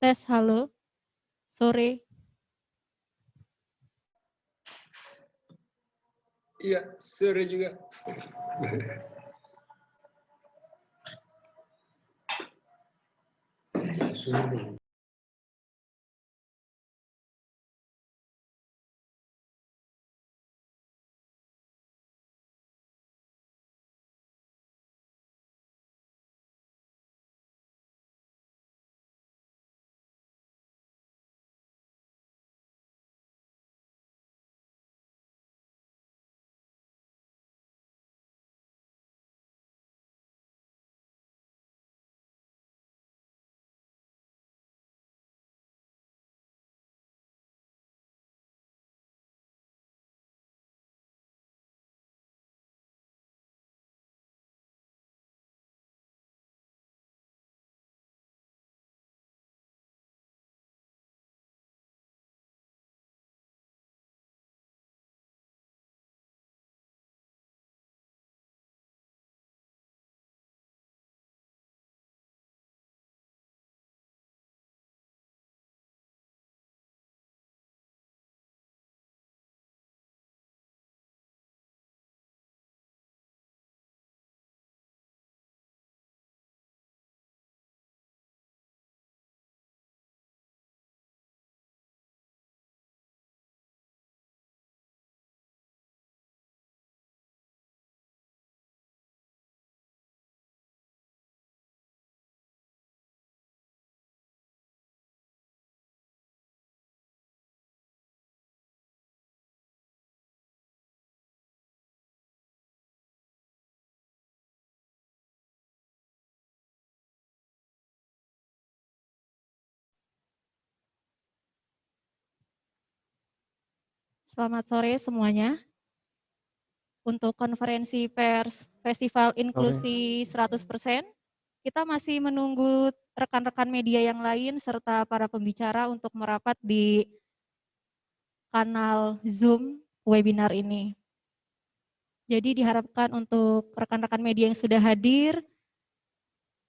Tes, halo, sore. Iya, sore juga. Selamat sore semuanya. Untuk konferensi pers Festival Inklusi 100%, kita masih menunggu rekan-rekan media yang lain serta para pembicara untuk merapat di kanal Zoom webinar ini. Jadi diharapkan untuk rekan-rekan media yang sudah hadir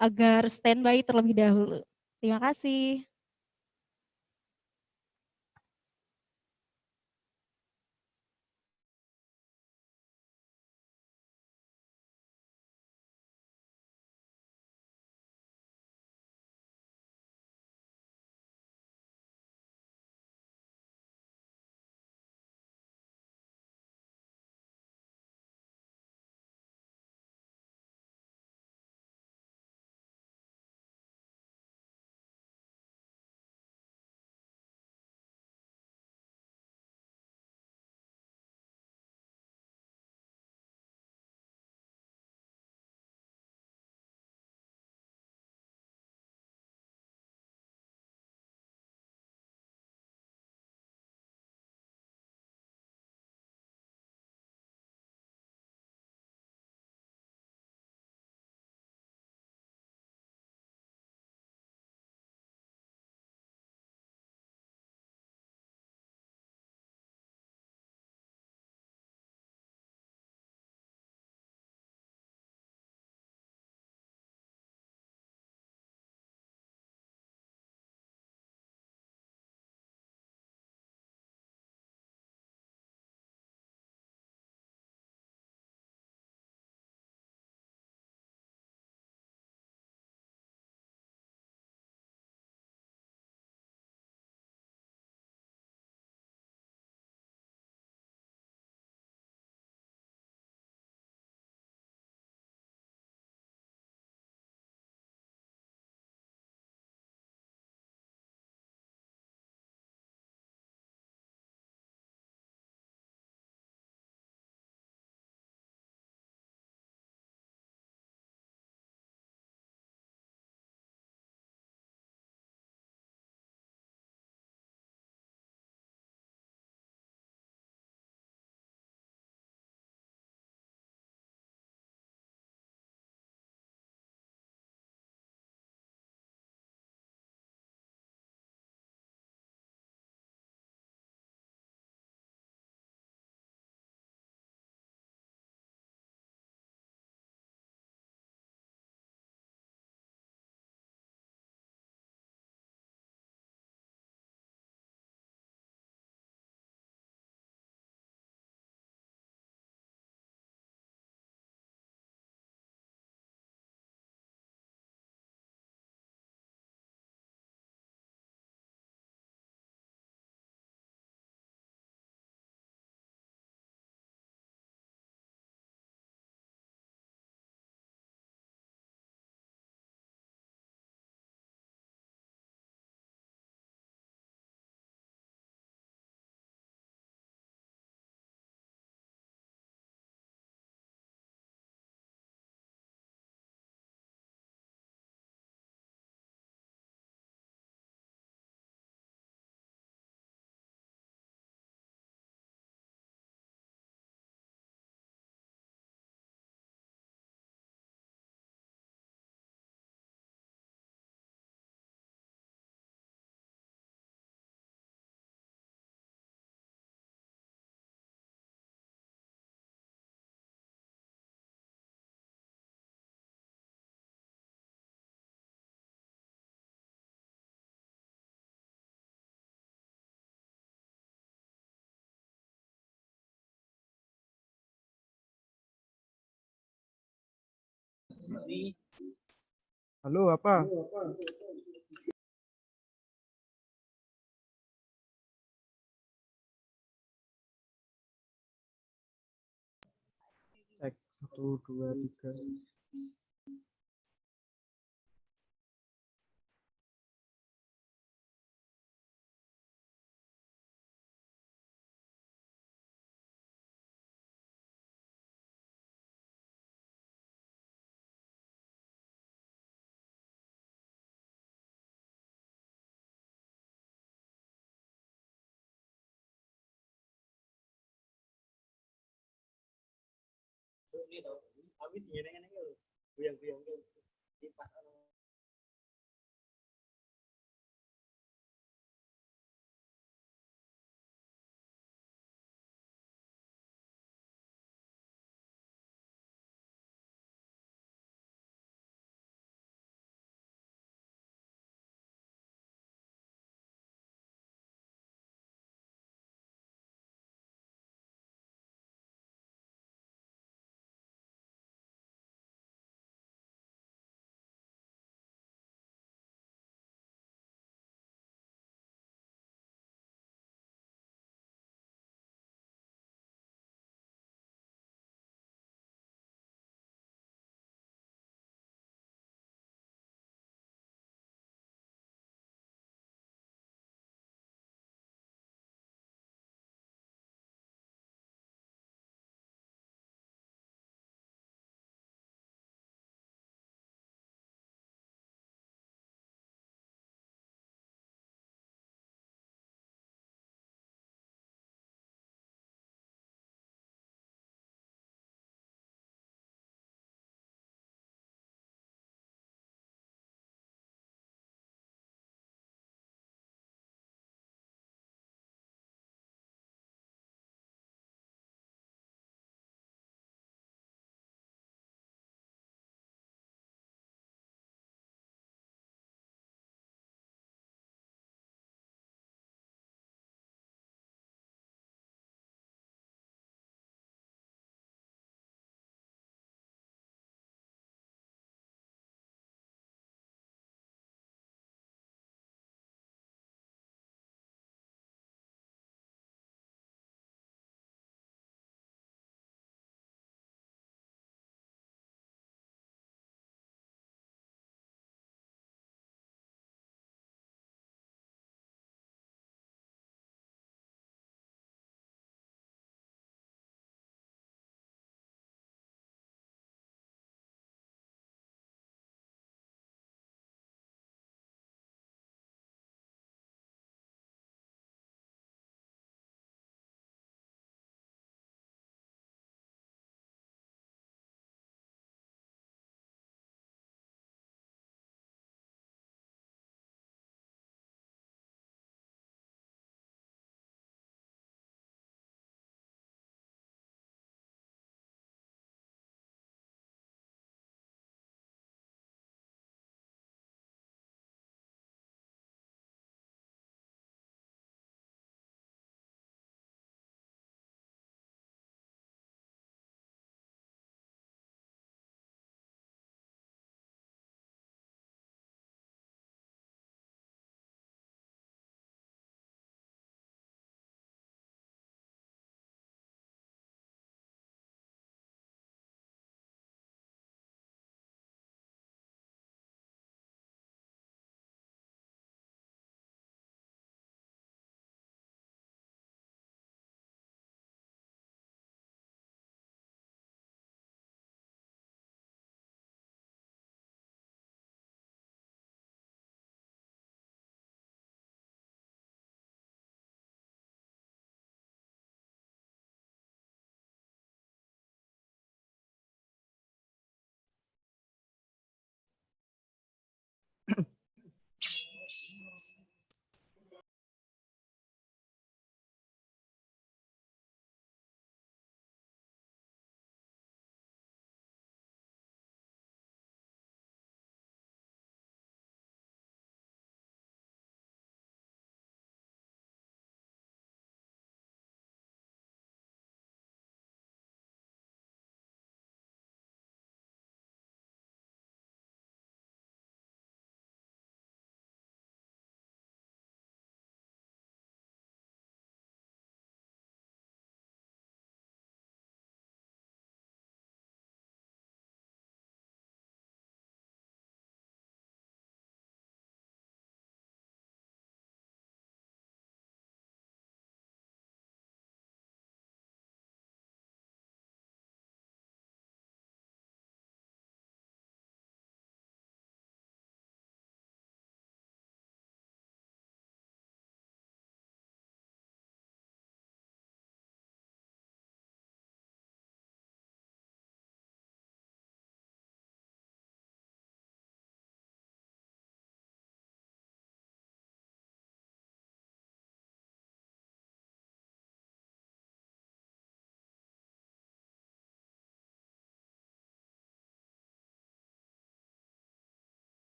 agar standby terlebih dahulu. Terima kasih. Halo, apa? Cek 1, 2, 3.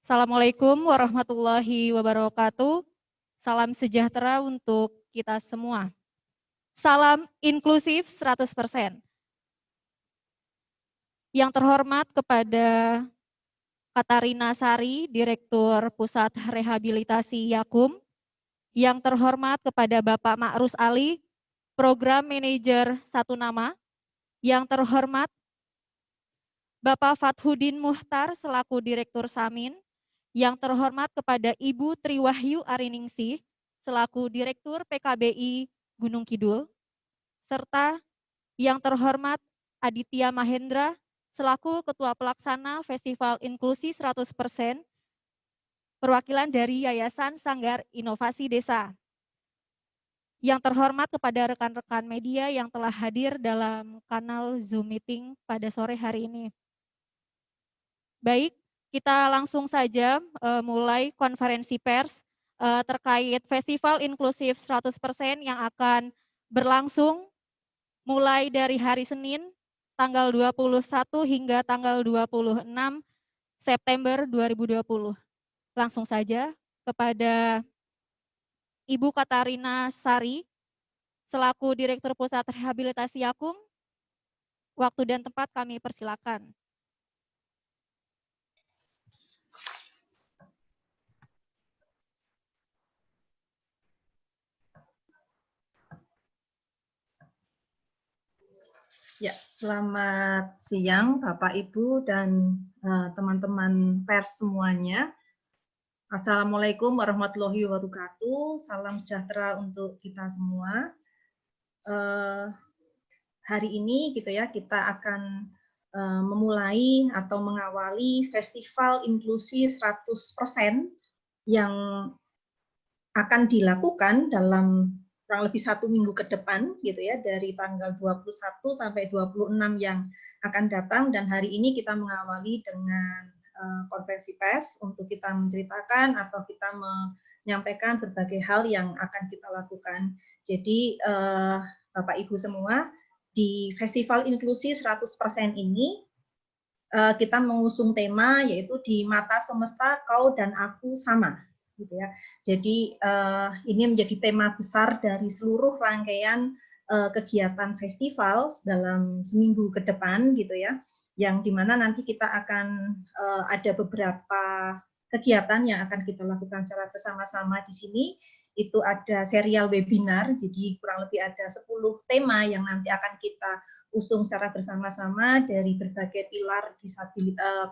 Assalamualaikum warahmatullahi wabarakatuh. Salam sejahtera untuk kita semua. Salam inklusif 100%. Yang terhormat kepada Katarina Sari, Direktur Pusat Rehabilitasi Yakum. Yang terhormat kepada Bapak Ma'rus Ali, Program Manajer Satu Nama. Yang terhormat Bapak Fathudin Muhtar selaku Direktur Samin. Yang terhormat kepada Ibu Triwahyu Ariningsih selaku Direktur PKBI Gunung Kidul, serta yang terhormat Aditya Mahendra selaku Ketua Pelaksana Festival Inklusi 100%, perwakilan dari Yayasan Sanggar Inovasi Desa. Yang terhormat kepada rekan-rekan media yang telah hadir dalam kanal Zoom meeting pada sore hari ini. Baik, kita langsung saja mulai konferensi pers terkait Festival Inklusif 100% yang akan berlangsung mulai dari hari Senin tanggal 21 hingga tanggal 26 September 2020. Langsung saja kepada Ibu Katarina Sari selaku Direktur Pusat Rehabilitasi Yakum. Waktu dan tempat kami persilakan. Ya, selamat siang Bapak Ibu dan teman-teman pers semuanya. Assalamualaikum warahmatullahi wabarakatuh. Salam sejahtera untuk kita semua. Hari ini gitu ya kita akan memulai atau mengawali Festival Inklusi 100% yang akan dilakukan dalam kurang lebih 1 minggu ke depan gitu ya, dari tanggal 21 sampai 26 yang akan datang, dan hari ini kita mengawali dengan konferensi pers untuk kita menceritakan atau kita menyampaikan berbagai hal yang akan kita lakukan. Jadi Bapak Ibu semua, di Festival Inklusi 100% ini kita mengusung tema yaitu di mata semesta kau dan aku sama. Gitu ya. Jadi ini menjadi tema besar dari seluruh rangkaian kegiatan festival dalam seminggu ke depan gitu ya, yang dimana nanti kita akan ada beberapa kegiatan yang akan kita lakukan secara bersama-sama di sini. Itu ada serial webinar, jadi kurang lebih ada 10 tema yang nanti akan kita usung secara bersama-sama dari berbagai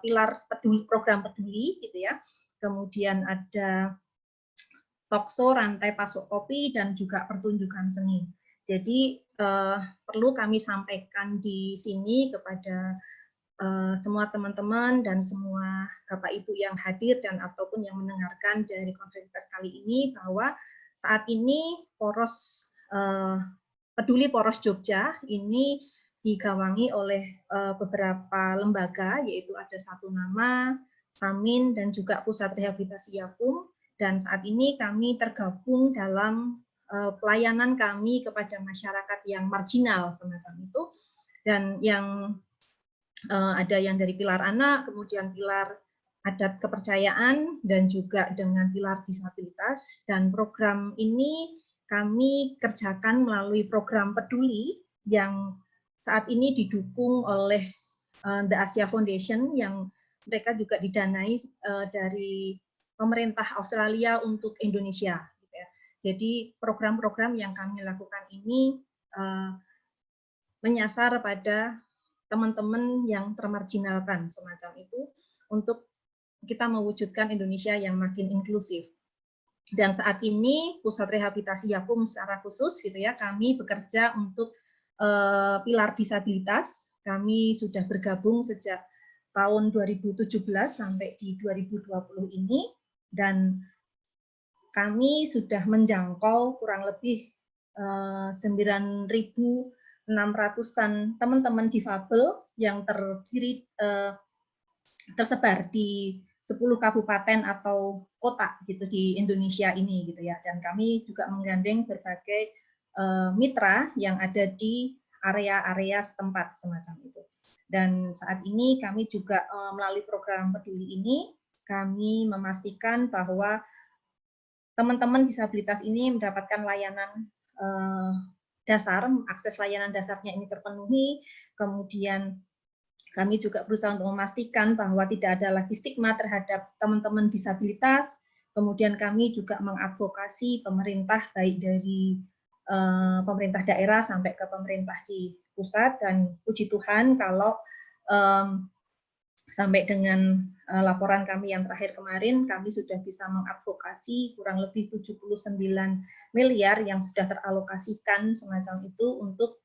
pilar peduli, program peduli gitu ya. Kemudian ada talkshow, rantai pasok kopi, dan juga pertunjukan seni. Jadi perlu kami sampaikan di sini kepada semua teman-teman dan semua Bapak Ibu yang hadir dan ataupun yang mendengarkan dari konferensi pers kali ini, bahwa saat ini poros peduli Poros Jogja ini digawangi oleh beberapa lembaga, yaitu ada Satu Nama, Samin, dan juga Pusat Rehabilitasi Yakum. Dan saat ini kami tergabung dalam pelayanan kami kepada masyarakat yang marginal semacam itu, dan yang ada yang dari pilar anak, kemudian pilar adat kepercayaan, dan juga dengan pilar disabilitas. Dan program ini kami kerjakan melalui program peduli yang saat ini didukung oleh The Asia Foundation, yang mereka juga didanai dari pemerintah Australia untuk Indonesia. Gitu ya. Jadi program-program yang kami lakukan ini menyasar pada teman-teman yang termarginalkan semacam itu, untuk kita mewujudkan Indonesia yang makin inklusif. Dan saat ini Pusat Rehabilitasi Yakum secara khusus gitu ya, kami bekerja untuk pilar disabilitas. Kami sudah bergabung sejak tahun 2017 sampai di 2020 ini, dan kami sudah menjangkau kurang lebih 9.600-an teman-teman difabel yang terdiri tersebar di 10 kabupaten atau kota gitu di Indonesia ini gitu ya. Dan kami juga menggandeng berbagai mitra yang ada di area-area setempat semacam itu. Dan saat ini kami juga melalui program peduli ini, kami memastikan bahwa teman-teman disabilitas ini mendapatkan layanan dasar, akses layanan dasarnya ini terpenuhi. Kemudian kami juga berusaha untuk memastikan bahwa tidak ada lagi stigma terhadap teman-teman disabilitas. Kemudian kami juga mengadvokasi pemerintah, baik dari pemerintah daerah sampai ke pemerintah di pusat, dan puji Tuhan kalau sampai dengan laporan kami yang terakhir kemarin, kami sudah bisa mengadvokasi kurang lebih 79 miliar yang sudah teralokasikan semacam itu untuk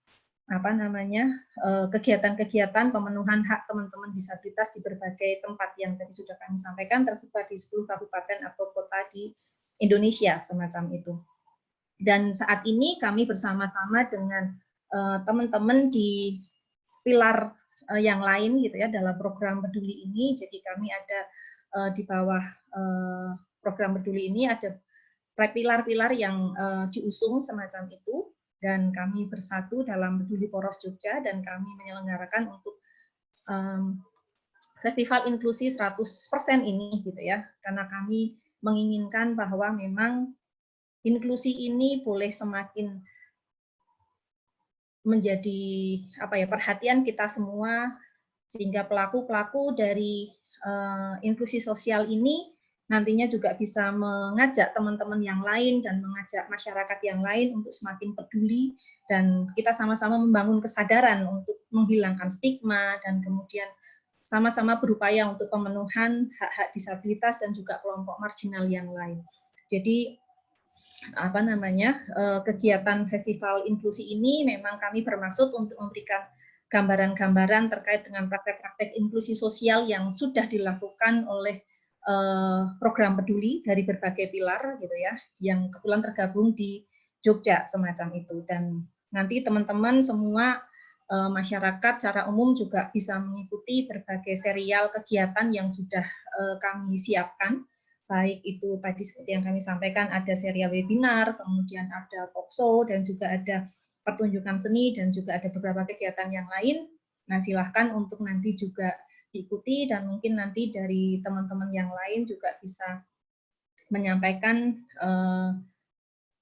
kegiatan-kegiatan pemenuhan hak teman-teman disabilitas di berbagai tempat yang tadi sudah kami sampaikan, tersebar di 10 kabupaten atau kota di Indonesia semacam itu. Dan saat ini kami bersama-sama dengan teman-teman di pilar yang lain gitu ya dalam program peduli ini. Jadi kami ada di bawah program peduli ini ada pilar-pilar yang diusung semacam itu, dan kami bersatu dalam Peduli Poros Jogja, dan kami menyelenggarakan untuk festival inklusi 100% ini gitu ya, karena kami menginginkan bahwa memang inklusi ini boleh semakin menjadi perhatian kita semua, sehingga pelaku-pelaku dari inklusi sosial ini nantinya juga bisa mengajak teman-teman yang lain dan mengajak masyarakat yang lain untuk semakin peduli, dan kita sama-sama membangun kesadaran untuk menghilangkan stigma, dan kemudian sama-sama berupaya untuk pemenuhan hak-hak disabilitas dan juga kelompok marginal yang lain. Jadi kegiatan festival inklusi ini memang kami bermaksud untuk memberikan gambaran-gambaran terkait dengan praktek-praktek inklusi sosial yang sudah dilakukan oleh program peduli dari berbagai pilar gitu ya, yang kebetulan tergabung di Jogja semacam itu. Dan nanti teman-teman semua masyarakat secara umum juga bisa mengikuti berbagai serial kegiatan yang sudah kami siapkan, baik itu tadi seperti yang kami sampaikan ada serial webinar, kemudian ada talk show, dan juga ada pertunjukan seni, dan juga ada beberapa kegiatan yang lain. Nah, silahkan untuk nanti juga diikuti, dan mungkin nanti dari teman-teman yang lain juga bisa menyampaikan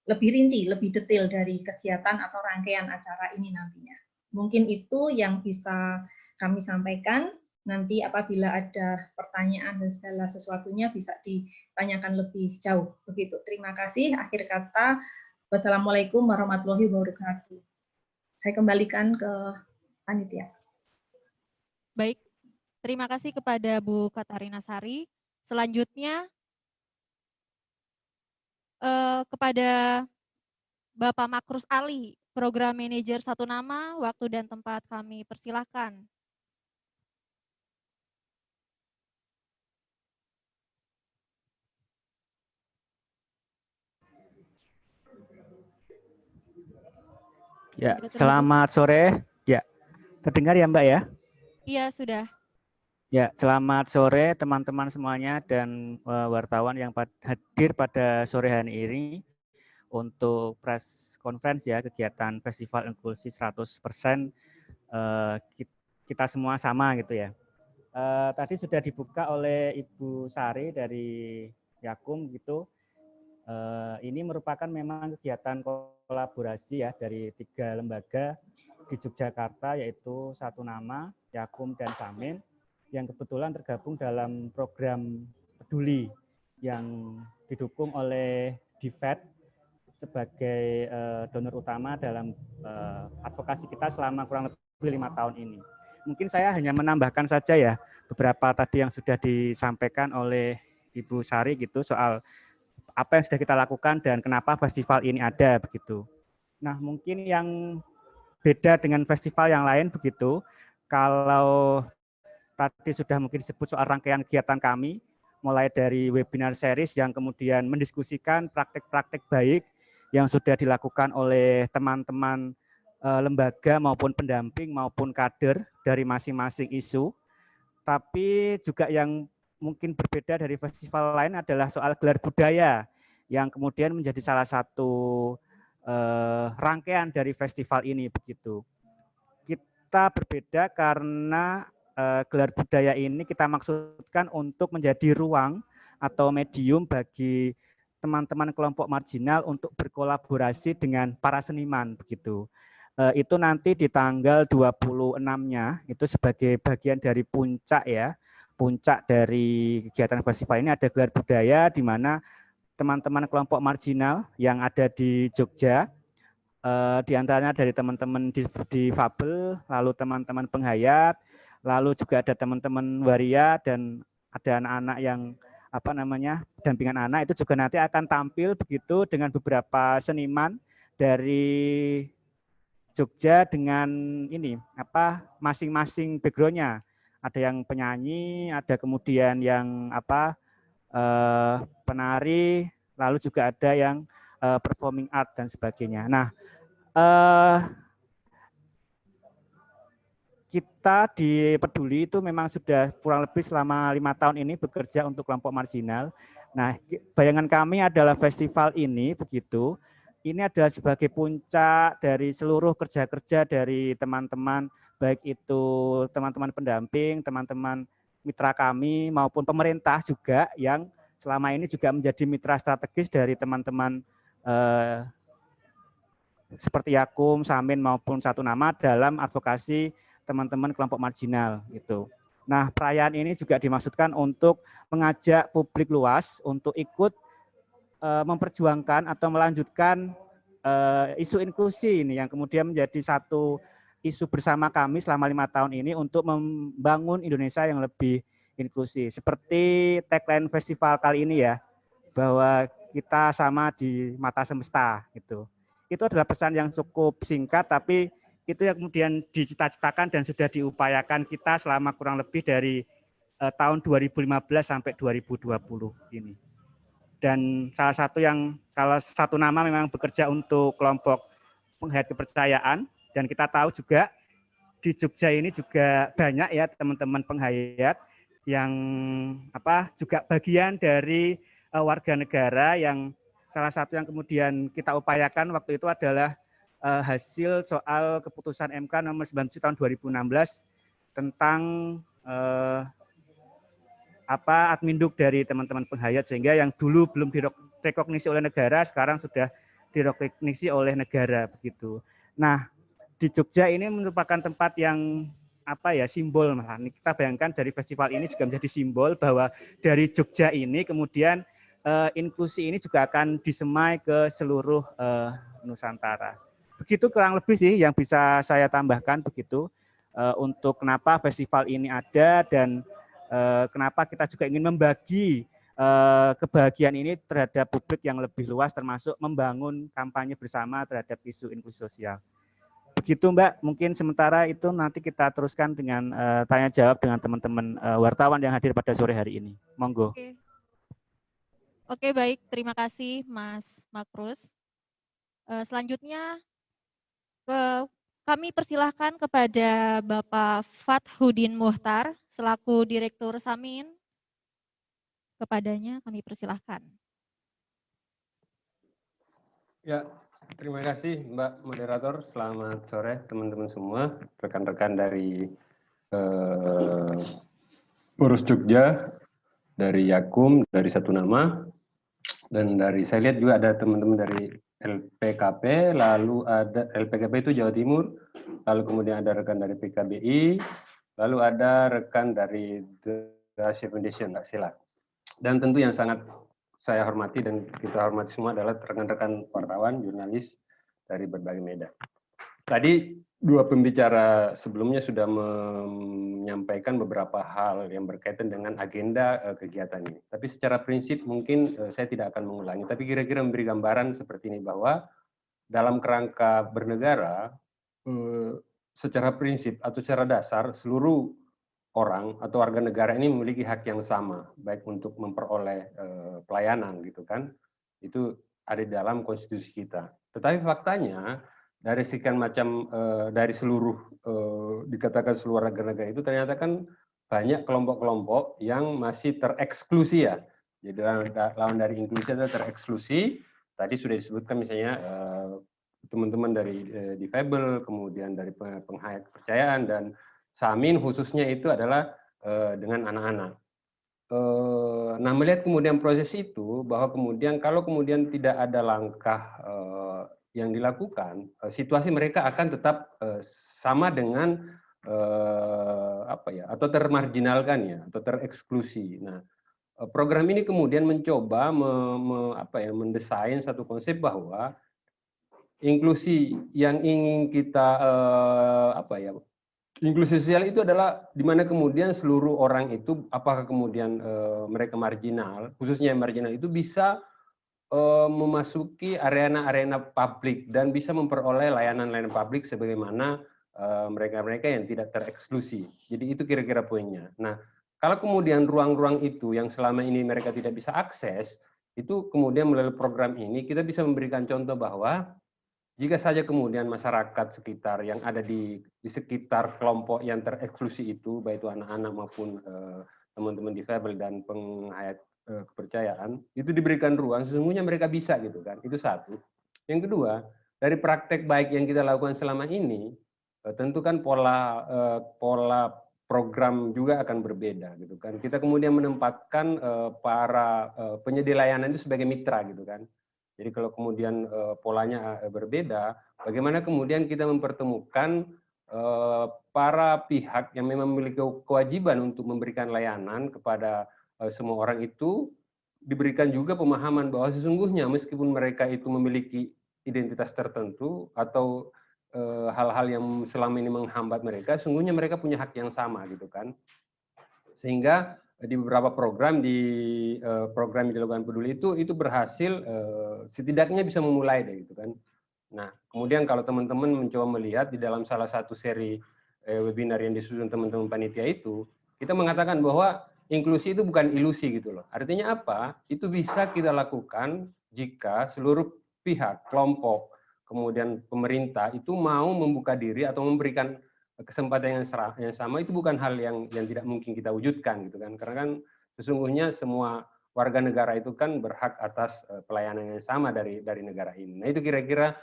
lebih rinci, lebih detail dari kegiatan atau rangkaian acara ini nantinya. Mungkin itu yang bisa kami sampaikan. Nanti apabila ada pertanyaan dan segala sesuatunya bisa ditanyakan lebih jauh. Begitu. Terima kasih. Akhir kata, wassalamualaikum warahmatullahi wabarakatuh. Saya kembalikan ke panitia. Baik, terima kasih kepada Bu Katarina Sari. Selanjutnya kepada Bapak Makrus Ali, Program Manajer Satu Nama, waktu dan tempat kami persilahkan. Ya, selamat sore. Ya, terdengar ya Mbak ya? Iya, sudah. Ya, selamat sore teman-teman semuanya dan wartawan yang hadir pada sore hari ini untuk press conference ya, kegiatan Festival Inklusi 100% kita semua sama gitu ya. Tadi sudah dibuka oleh Ibu Sari dari Yakum gitu. Ini merupakan memang kegiatan kolaborasi ya dari 3 lembaga di Yogyakarta, yaitu Satu Nama, Yakum, dan Samin, yang kebetulan tergabung dalam program peduli yang didukung oleh DIFED sebagai donor utama dalam advokasi kita selama kurang lebih 5 tahun ini. Mungkin saya hanya menambahkan saja ya beberapa tadi yang sudah disampaikan oleh Ibu Sari gitu soal apa yang sudah kita lakukan dan kenapa festival ini ada begitu. Nah, mungkin yang beda dengan festival yang lain begitu, kalau tadi sudah mungkin disebut soal rangkaian kegiatan kami, mulai dari webinar series yang kemudian mendiskusikan praktek-praktek baik yang sudah dilakukan oleh teman-teman lembaga maupun pendamping maupun kader dari masing-masing isu. Tapi juga yang mungkin berbeda dari festival lain adalah soal gelar budaya yang kemudian menjadi salah satu rangkaian dari festival ini begitu. Kita berbeda karena gelar budaya ini kita maksudkan untuk menjadi ruang atau medium bagi teman-teman kelompok marginal untuk berkolaborasi dengan para seniman begitu. Itu nanti di tanggal 26-nya itu sebagai bagian dari puncak ya. Puncak dari kegiatan festival ini ada gelar budaya di mana teman-teman kelompok marginal yang ada di Jogja, di antaranya dari teman-teman difabel, lalu teman-teman penghayat, lalu juga ada teman-teman waria dan ada anak-anak yang dampingan anak itu juga nanti akan tampil begitu dengan beberapa seniman dari Jogja dengan masing-masing background-nya. Ada yang penyanyi, ada kemudian yang penari, lalu juga ada yang performing art dan sebagainya. Nah, kita di Peduli itu memang sudah kurang lebih selama 5 tahun ini bekerja untuk kelompok marginal. Nah, bayangan kami adalah festival ini begitu. Ini adalah sebagai puncak dari seluruh kerja-kerja dari teman-teman, baik itu teman-teman pendamping, teman-teman mitra kami maupun pemerintah juga yang selama ini juga menjadi mitra strategis dari teman-teman seperti Yakum, Samin maupun Satu Nama dalam advokasi teman-teman kelompok marginal gitu. Nah, perayaan ini juga dimaksudkan untuk mengajak publik luas untuk ikut memperjuangkan atau melanjutkan isu inklusi ini yang kemudian menjadi satu isu bersama kami selama 5 tahun ini untuk membangun Indonesia yang lebih inklusi. Seperti tagline festival kali ini ya, bahwa kita sama di mata semesta gitu. Itu adalah pesan yang cukup singkat, tapi itu yang kemudian dicita-citakan dan sudah diupayakan kita selama kurang lebih dari tahun 2015 sampai 2020 ini. Dan salah satu yang kalau Satu Nama memang bekerja untuk kelompok penghayat kepercayaan, dan kita tahu juga di Jogja ini juga banyak ya teman-teman penghayat yang juga bagian dari warga negara yang salah satu yang kemudian kita upayakan waktu itu adalah hasil soal keputusan MK nomor 97 tahun 2016 tentang adminduk dari teman-teman penghayat, sehingga yang dulu belum direkognisi oleh negara sekarang sudah direkognisi oleh negara begitu. Nah, di Jogja ini merupakan tempat yang simbol. Kita bayangkan dari festival ini juga menjadi simbol bahwa dari Jogja ini kemudian inklusi ini juga akan disemai ke seluruh Nusantara. Begitu kurang lebih sih yang bisa saya tambahkan begitu untuk kenapa festival ini ada dan kenapa kita juga ingin membagi kebahagiaan ini terhadap publik yang lebih luas, termasuk membangun kampanye bersama terhadap isu inklusi sosial. Begitu Mbak, mungkin sementara itu nanti kita teruskan dengan tanya jawab dengan teman-teman wartawan yang hadir pada sore hari ini. Monggo. Oke, baik, terima kasih Mas Makrus. Selanjutnya kami persilahkan kepada Bapak Fathudin Muhtar selaku Direktur Samin. Kepadanya kami persilahkan. Ya, terima kasih Mbak Moderator. Selamat sore teman-teman semua, rekan-rekan dari Urus Jogja, dari Yakum, dari Satu Nama, dan dari saya lihat juga ada teman-teman dari LPKP, lalu ada LPKP itu Jawa Timur, lalu kemudian ada rekan dari PKBI, lalu ada rekan dari The Asia Foundation, Mbak Sila. Dan tentu yang sangat saya hormati dan kita hormati semua adalah rekan-rekan wartawan, jurnalis dari berbagai media. Tadi dua pembicara sebelumnya sudah menyampaikan beberapa hal yang berkaitan dengan agenda kegiatan ini. Tapi secara prinsip mungkin saya tidak akan mengulangi, tapi kira-kira memberi gambaran seperti ini bahwa dalam kerangka bernegara, secara prinsip atau secara dasar seluruh orang atau warga negara ini memiliki hak yang sama, baik untuk memperoleh pelayanan gitu kan, itu ada di dalam konstitusi kita. Tetapi faktanya dari sekian macam dari seluruh dikatakan seluruh warga negara itu ternyata kan banyak kelompok-kelompok yang masih tereksklusi ya. Jadi lawan dari inklusi adalah tereksklusi. Tadi sudah disebutkan misalnya teman-teman dari difabel, kemudian dari penghayat kepercayaan dan Samin khususnya itu adalah dengan anak-anak. Nah, melihat kemudian proses itu, bahwa kemudian kalau kemudian tidak ada langkah yang dilakukan, situasi mereka akan tetap sama dengan apa ya, atau termarginalkan ya, atau tereksklusi. Nah, program ini kemudian mencoba mendesain satu konsep bahwa inklusi yang ingin kita inklusi sosial itu adalah di mana kemudian seluruh orang itu, apakah kemudian mereka marginal, khususnya yang marginal itu bisa memasuki arena-arena publik dan bisa memperoleh layanan-layanan publik sebagaimana mereka-mereka yang tidak tereksklusi. Jadi itu kira-kira poinnya. Nah, kalau kemudian ruang-ruang itu yang selama ini mereka tidak bisa akses, itu kemudian melalui program ini kita bisa memberikan contoh bahwa jika saja kemudian masyarakat sekitar yang ada di sekitar kelompok yang tereksklusi itu, baik itu anak-anak maupun teman-teman difabel dan penghayat kepercayaan, itu diberikan ruang, sesungguhnya mereka bisa gitu kan. Itu satu. Yang kedua, dari praktek baik yang kita lakukan selama ini, tentu kan pola program juga akan berbeda gitu kan. Kita kemudian menempatkan para penyedia layanan itu sebagai mitra gitu kan. Jadi kalau kemudian polanya berbeda, bagaimana kemudian kita mempertemukan para pihak yang memang memiliki kewajiban untuk memberikan layanan kepada semua orang itu, diberikan juga pemahaman bahwa sesungguhnya meskipun mereka itu memiliki identitas tertentu atau hal-hal yang selama ini menghambat mereka, sesungguhnya mereka punya hak yang sama gitu kan. Sehingga di beberapa program program yang dilakukan Peduli itu berhasil setidaknya bisa memulai deh gitu kan. Nah, kemudian kalau teman-teman mencoba melihat di dalam salah satu seri webinar yang disusun teman-teman panitia itu, kita mengatakan bahwa inklusi itu bukan ilusi gitu loh. Artinya apa? Itu bisa kita lakukan jika seluruh pihak, kelompok, kemudian pemerintah itu mau membuka diri atau memberikan kesempatan yang sama. Itu bukan hal yang tidak mungkin kita wujudkan gitu kan, karena kan sesungguhnya semua warga negara itu kan berhak atas pelayanan yang sama dari negara ini. Nah, itu kira-kira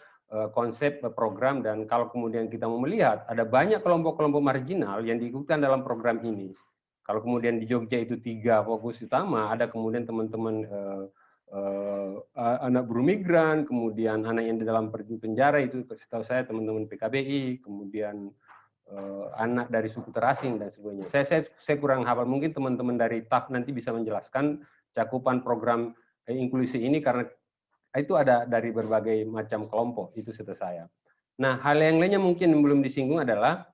konsep program. Dan kalau kemudian kita mau melihat ada banyak kelompok-kelompok marginal yang diikutkan dalam program ini. Kalau kemudian di Jogja itu 3 fokus utama, ada kemudian teman-teman anak buruh migran, kemudian anak yang di dalam penjara itu setahu saya teman-teman PKBI, kemudian anak dari suku terasing dan sebagainya. Saya kurang hafal, mungkin teman-teman dari TAF nanti bisa menjelaskan cakupan program inklusi ini, karena itu ada dari berbagai macam kelompok, itu setahu saya. Nah, hal yang lainnya mungkin belum disinggung adalah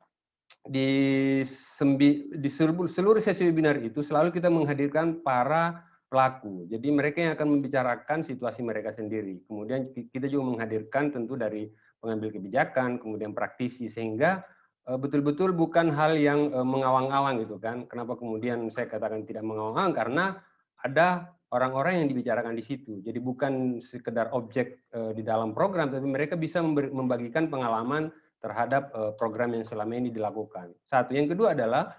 di seluruh sesi webinar itu selalu kita menghadirkan para pelaku. Jadi mereka yang akan membicarakan situasi mereka sendiri. Kemudian kita juga menghadirkan tentu dari pengambil kebijakan, kemudian praktisi, sehingga betul-betul bukan hal yang mengawang-awang gitu kan. Kenapa kemudian saya katakan tidak mengawang-awang? Karena ada orang-orang yang dibicarakan di situ. Jadi bukan sekedar objek di dalam program, tapi mereka bisa membagikan pengalaman terhadap program yang selama ini dilakukan. Satu. Yang kedua adalah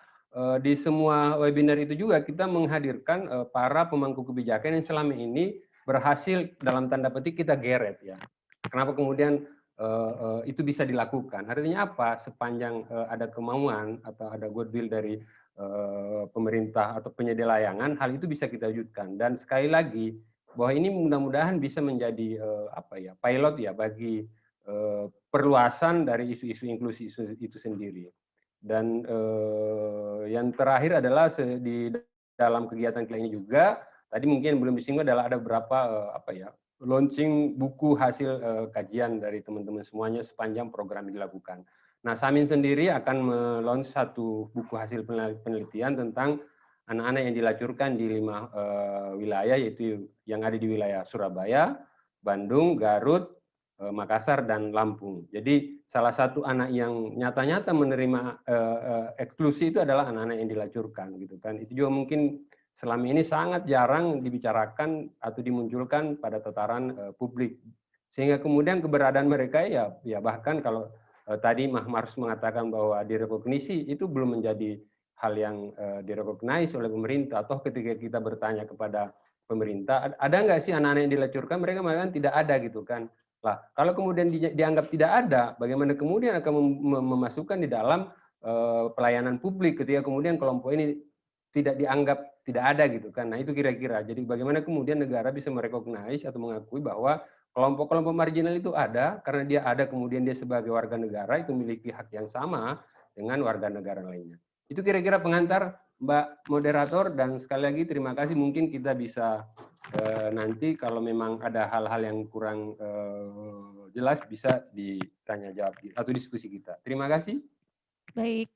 di semua webinar itu juga kita menghadirkan para pemangku kebijakan yang selama ini berhasil dalam tanda petik kita geret ya. Kenapa kemudian itu bisa dilakukan? Artinya apa? Sepanjang ada kemauan atau ada goodwill dari pemerintah atau penyedia layanan, hal itu bisa kita wujudkan. Dan sekali lagi bahwa ini mudah-mudahan bisa menjadi pilot ya bagi perluasan dari isu-isu inklusi itu sendiri. Dan yang terakhir adalah di dalam kegiatan ini juga tadi mungkin belum disinggung adalah ada beberapa launching buku hasil kajian dari teman-teman semuanya sepanjang program dilakukan. Nah, Samin sendiri akan melaunch satu buku hasil penelitian tentang anak-anak yang dilacurkan di 5 wilayah, yaitu yang ada di wilayah Surabaya, Bandung, Garut, Makassar, dan Lampung. Jadi salah satu anak yang nyata-nyata menerima eksklusi itu adalah anak-anak yang dilacurkan, gitu kan. Itu juga mungkin selama ini sangat jarang dibicarakan atau dimunculkan pada tataran publik, sehingga kemudian keberadaan mereka ya bahkan kalau tadi Mars mengatakan bahwa direkognisi, itu belum menjadi hal yang direkognis oleh pemerintah. Atau ketika kita bertanya kepada pemerintah, ada nggak sih anak-anak yang dilacurkan, mereka mengatakan tidak ada gitu kan. Lah, kalau kemudian dianggap tidak ada, bagaimana kemudian akan memasukkan di dalam pelayanan publik ketika kemudian kelompok ini tidak dianggap tidak ada gitu kan. Nah itu kira-kira. Jadi bagaimana kemudian negara bisa merecognize atau mengakui bahwa kelompok-kelompok marginal itu ada, karena dia ada kemudian dia sebagai warga negara itu memiliki hak yang sama dengan warga negara lainnya. Itu kira-kira pengantar Mbak Moderator, dan sekali lagi terima kasih. Mungkin kita bisa nanti kalau memang ada hal-hal yang kurang jelas bisa ditanya jawab atau diskusi kita. Terima kasih. Baik,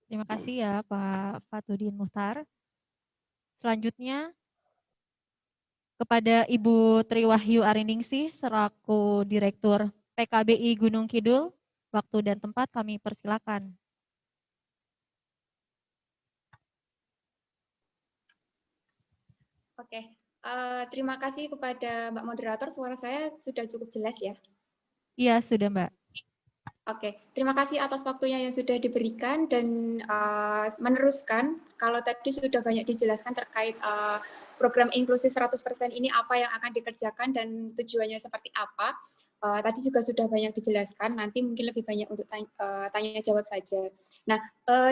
terima kasih ya Pak Fatudin Muhtar. Selanjutnya kepada Ibu Triwahyu Ariningsih selaku Direktur PKBI Gunung Kidul, waktu dan tempat kami persilakan. Oke, terima kasih kepada Mbak Moderator. Suara saya sudah cukup jelas ya? Iya, sudah Mbak. Oke, terima kasih atas waktunya yang sudah diberikan dan meneruskan. Kalau tadi sudah banyak dijelaskan terkait program inklusif 100% ini apa yang akan dikerjakan dan tujuannya seperti apa. Tadi juga sudah banyak dijelaskan, nanti mungkin lebih banyak untuk tanya jawab saja. Nah,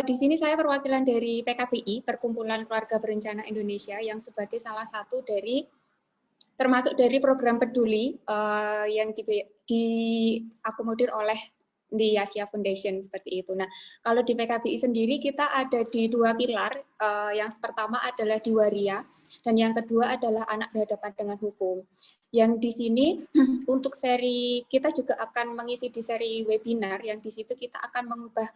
di sini saya perwakilan dari PKBI, Perkumpulan Keluarga Berencana Indonesia, yang sebagai salah satu dari termasuk dari program peduli yang diakomodir oleh di Asia Foundation seperti itu. Nah, kalau di PKBI sendiri kita ada di 2 pilar. Yang pertama adalah di waria dan yang kedua adalah anak berhadapan dengan hukum. Yang di sini untuk seri kita juga akan mengisi di seri webinar yang di situ kita akan mengubah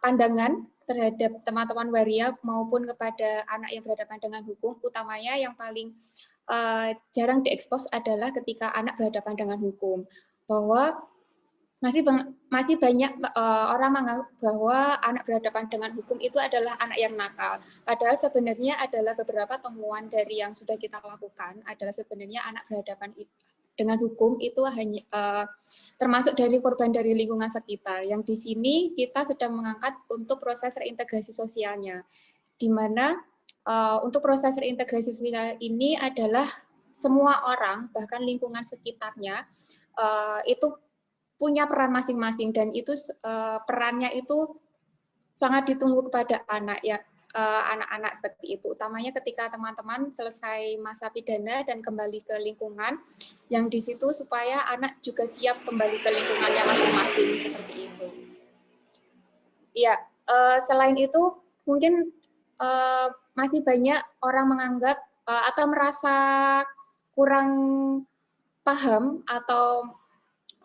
pandangan terhadap teman-teman waria maupun kepada anak yang berhadapan dengan hukum, utamanya yang paling jarang diekspos adalah ketika anak berhadapan dengan hukum, bahwa masih banyak orang menganggap bahwa anak berhadapan dengan hukum itu adalah anak yang nakal. Padahal sebenarnya adalah beberapa temuan dari yang sudah kita lakukan adalah sebenarnya anak berhadapan dengan hukum itu hanya termasuk dari korban dari lingkungan sekitar. Yang di sini kita sedang mengangkat untuk proses reintegrasi sosialnya, di mana untuk proses reintegrasi sosial ini adalah semua orang bahkan lingkungan sekitarnya itu punya peran masing-masing dan itu perannya itu sangat ditunggu kepada anak ya, anak-anak seperti itu, utamanya ketika teman-teman selesai masa pidana dan kembali ke lingkungan yang di situ supaya anak juga siap kembali ke lingkungannya masing-masing seperti itu. Ya, selain itu mungkin masih banyak orang menganggap atau merasa kurang paham atau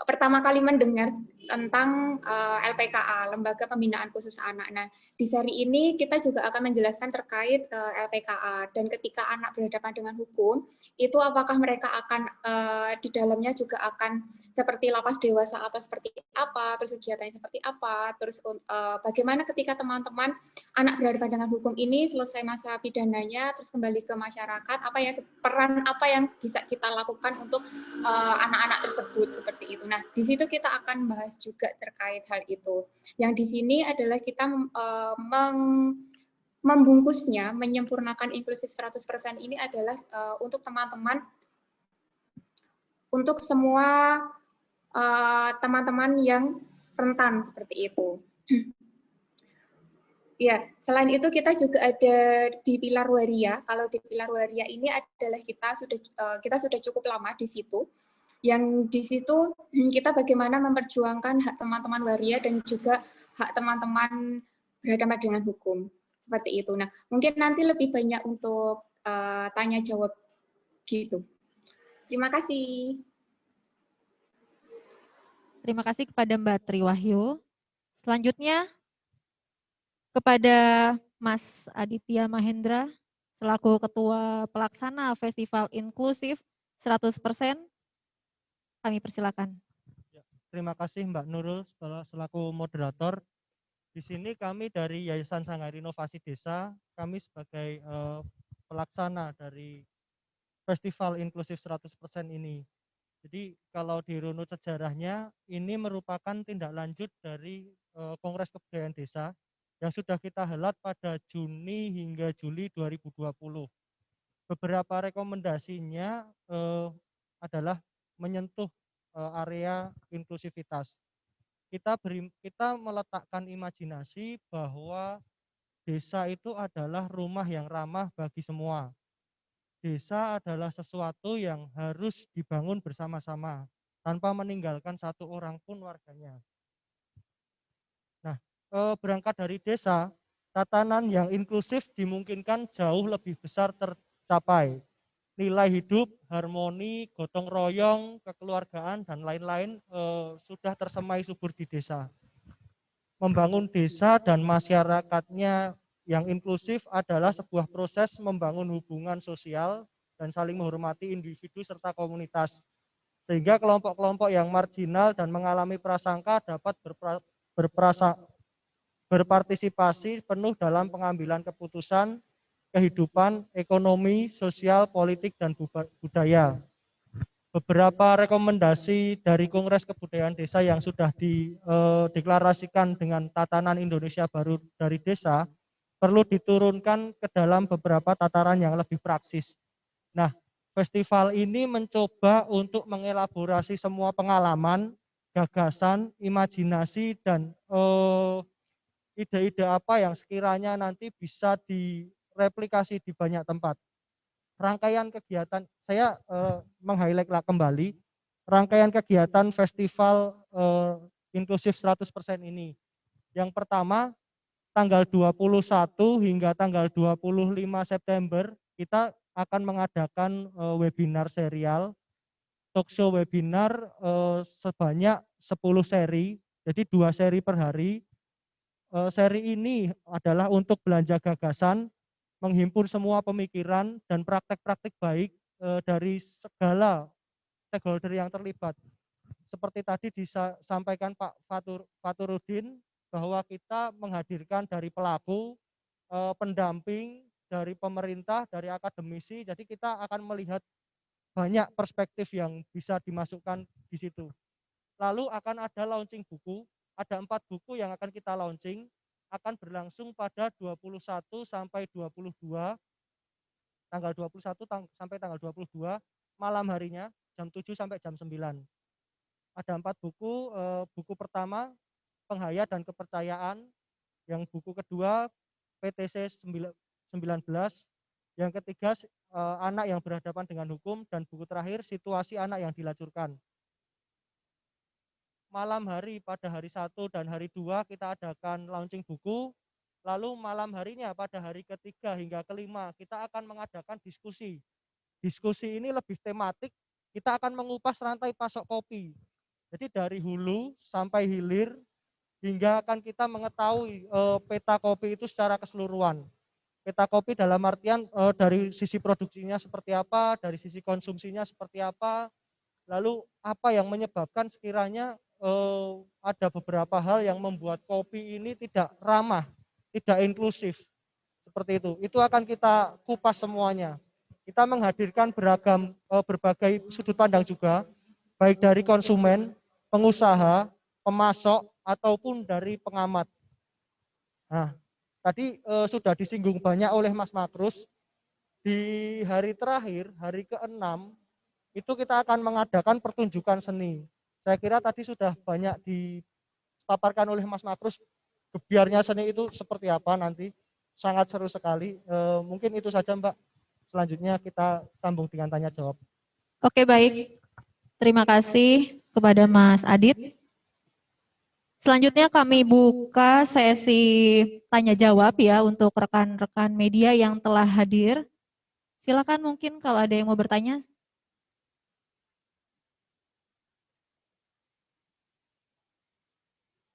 pertama kali mendengar tentang LPKA, Lembaga Pembinaan Khusus Anak. Nah, di seri ini kita juga akan menjelaskan terkait LPKA dan ketika anak berhadapan dengan hukum, itu apakah mereka akan di dalamnya juga akan seperti lapas dewasa atau seperti apa, terus kegiatannya seperti apa, terus bagaimana ketika teman-teman anak berhadapan dengan hukum ini selesai masa pidananya, terus kembali ke masyarakat, apa ya peran apa yang bisa kita lakukan untuk anak-anak tersebut seperti itu. Nah, di situ kita akan bahas juga terkait hal itu. Yang di sini adalah kita membungkusnya, menyempurnakan inklusif 100% ini adalah untuk teman-teman, untuk semua teman-teman yang rentan seperti itu. Ya, selain itu kita juga ada di pilar waria. Kalau di pilar waria ini adalah kita sudah cukup lama di situ. Yang di situ kita bagaimana memperjuangkan hak teman-teman waria dan juga hak teman-teman berhadapan dengan hukum seperti itu. Nah, mungkin nanti lebih banyak untuk tanya jawab gitu. Terima kasih. Terima kasih kepada Mbak Triwahyu. Selanjutnya kepada Mas Aditya Mahendra selaku Ketua Pelaksana Festival Inklusif 100%, kami persilakan. Terima kasih Mbak Nurul selaku moderator. Di sini kami dari Yayasan Sanggar Inovasi Desa, kami sebagai pelaksana dari Festival Inklusif 100% ini. Jadi kalau dirunut sejarahnya, ini merupakan tindak lanjut dari Kongres Kebudayaan Desa yang sudah kita helat pada Juni hingga Juli 2020. Beberapa rekomendasinya adalah menyentuh area inklusivitas. kita meletakkan imajinasi bahwa desa itu adalah rumah yang ramah bagi semua. Desa adalah sesuatu yang harus dibangun bersama-sama tanpa meninggalkan satu orang pun warganya. Nah, berangkat dari desa, tatanan yang inklusif dimungkinkan jauh lebih besar tercapai. Nilai hidup, harmoni, gotong royong, kekeluargaan, dan lain-lain sudah tersemai subur di desa. Membangun desa dan masyarakatnya yang inklusif adalah sebuah proses membangun hubungan sosial dan saling menghormati individu serta komunitas. Sehingga kelompok-kelompok yang marginal dan mengalami prasangka dapat berpartisipasi penuh dalam pengambilan keputusan, kehidupan, ekonomi, sosial, politik, dan budaya. Beberapa rekomendasi dari Kongres Kebudayaan Desa yang sudah dideklarasikan dengan tatanan Indonesia baru dari desa perlu diturunkan ke dalam beberapa tataran yang lebih praksis. Nah, festival ini mencoba untuk mengelaborasi semua pengalaman, gagasan, imajinasi, dan ide-ide apa yang sekiranya nanti bisa direplikasi di banyak tempat. Rangkaian kegiatan, saya meng-highlight kembali, rangkaian kegiatan festival inklusif 100% ini. Yang pertama, tanggal 21 hingga tanggal 25 September, kita akan mengadakan webinar serial, talkshow webinar sebanyak 10 seri, jadi 2 seri per hari. Seri ini adalah untuk belanja gagasan, menghimpun semua pemikiran dan praktek-praktek baik dari segala stakeholder yang terlibat. Seperti tadi disampaikan Pak Faturudin bahwa kita menghadirkan dari pelaku, pendamping, dari pemerintah, dari akademisi, jadi kita akan melihat banyak perspektif yang bisa dimasukkan di situ. Lalu akan ada launching buku, ada 4 buku yang akan kita launching, akan berlangsung pada 21 sampai 22, tanggal 21 sampai tanggal 22, malam harinya jam 7 sampai jam 9. Ada 4 buku, buku pertama Penghayat dan Kepercayaan, yang buku kedua PTC 19, yang ketiga Anak yang Berhadapan dengan Hukum, dan buku terakhir Situasi Anak yang Dilacurkan. Malam hari pada hari 1 dan hari 2 kita adakan launching buku, lalu malam harinya pada hari ketiga hingga kelima kita akan mengadakan diskusi. Diskusi ini lebih tematik, kita akan mengupas rantai pasok kopi. Jadi dari hulu sampai hilir, hingga akan kita mengetahui peta kopi itu secara keseluruhan. Peta kopi dalam artian dari sisi produksinya seperti apa, dari sisi konsumsinya seperti apa, lalu apa yang menyebabkan sekiranya ada beberapa hal yang membuat kopi ini tidak ramah, tidak inklusif, seperti itu. Itu akan kita kupas semuanya. Kita menghadirkan berbagai sudut pandang juga, baik dari konsumen, pengusaha, pemasok, ataupun dari pengamat. Nah, tadi sudah disinggung banyak oleh Mas Makrus, di hari terakhir, hari ke-6, itu kita akan mengadakan pertunjukan seni. Saya kira tadi sudah banyak dipaparkan oleh Mas Makrus, gebiarnya seni itu seperti apa nanti, sangat seru sekali. Mungkin itu saja Mbak, selanjutnya kita sambung dengan tanya jawab. Oke, baik. Terima kasih kepada Mas Adit. Selanjutnya kami buka sesi tanya jawab ya untuk rekan-rekan media yang telah hadir. Silakan mungkin kalau ada yang mau bertanya.